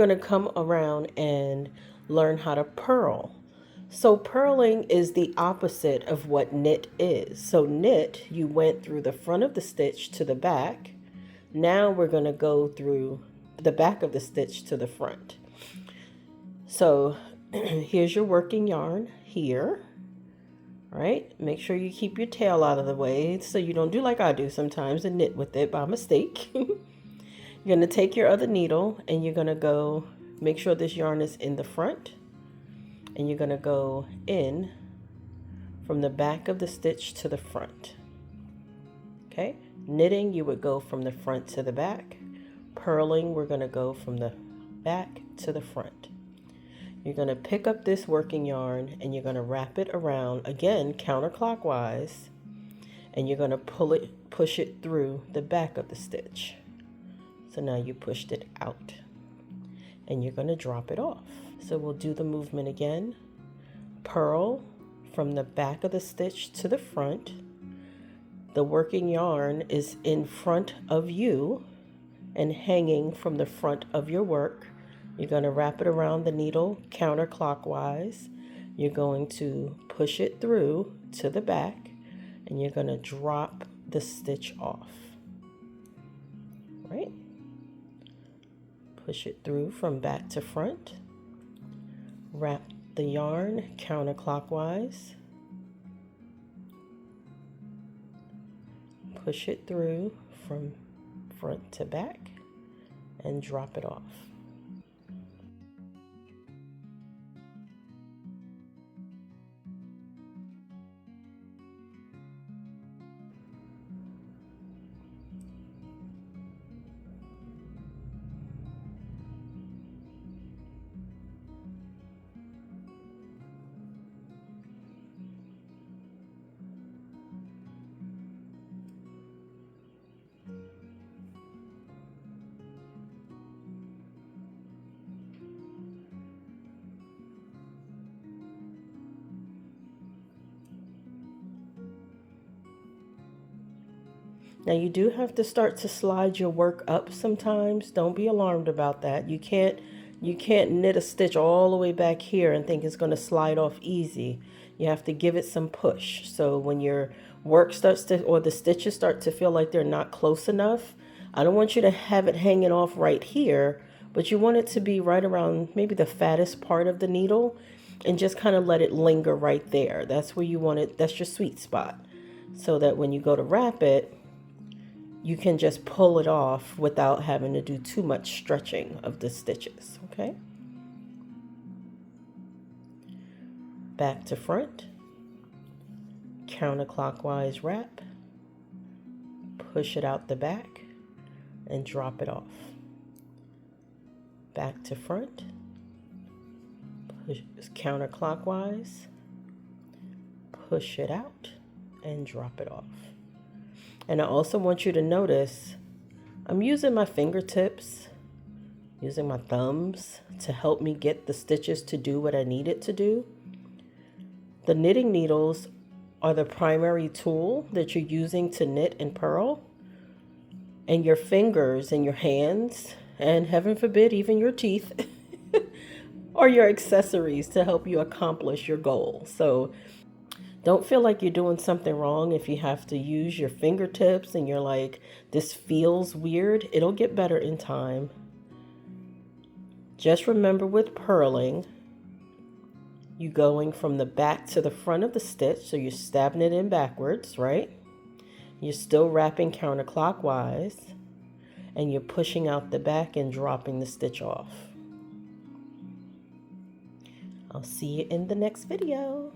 going to come around and learn how to purl. So purling is the opposite of what knit is. So knit, you went through the front of the stitch to the back. Now we're going to go through the back of the stitch to the front. So here's your working yarn here, right? Make sure you keep your tail out of the way so you don't do like I do sometimes and knit with it by mistake. You're going to take your other needle and you're going to go, make sure this yarn is in the front, and you're going to go in from the back of the stitch to the front. Okay, knitting, you would go from the front to the back. Purling, we're going to go from the back to the front. You're going to pick up this working yarn and you're going to wrap it around, again counterclockwise, and you're going to push it through the back of the stitch. So now you pushed it out and you're going to drop it off. So we'll do the movement again. Purl from the back of the stitch to the front. The working yarn is in front of you and hanging from the front of your work. You're going to wrap it around the needle counterclockwise. You're going to push it through to the back and you're going to drop the stitch off. Right? Push it through from back to front. Wrap the yarn counterclockwise. Push it through from front to back and drop it off. Now you do have to start to slide your work up sometimes. Don't be alarmed about that. You can't knit a stitch all the way back here and think it's going to slide off easy. You have to give it some push. So when your work starts to, or the stitches start to feel like they're not close enough, I don't want you to have it hanging off right here, but you want it to be right around maybe the fattest part of the needle and just kind of let it linger right there. That's where you want it. That's your sweet spot. So that when you go to wrap it, you can just pull it off without having to do too much stretching of the stitches, okay? Back to front, counterclockwise wrap, push it out the back, and drop it off. Back to front, push counterclockwise, push it out, and drop it off. And I also want you to notice I'm using my fingertips, using my thumbs to help me get the stitches to do what I need it to do. The knitting needles are the primary tool that you're using to knit and purl. And your fingers and your hands, and heaven forbid, even your teeth, are your accessories to help you accomplish your goal. So don't feel like you're doing something wrong if you have to use your fingertips and you're like, this feels weird. It'll get better in time. Just remember with purling, you going from the back to the front of the stitch. So you're stabbing it in backwards, right? You're still wrapping counterclockwise and you're pushing out the back and dropping the stitch off. I'll see you in the next video.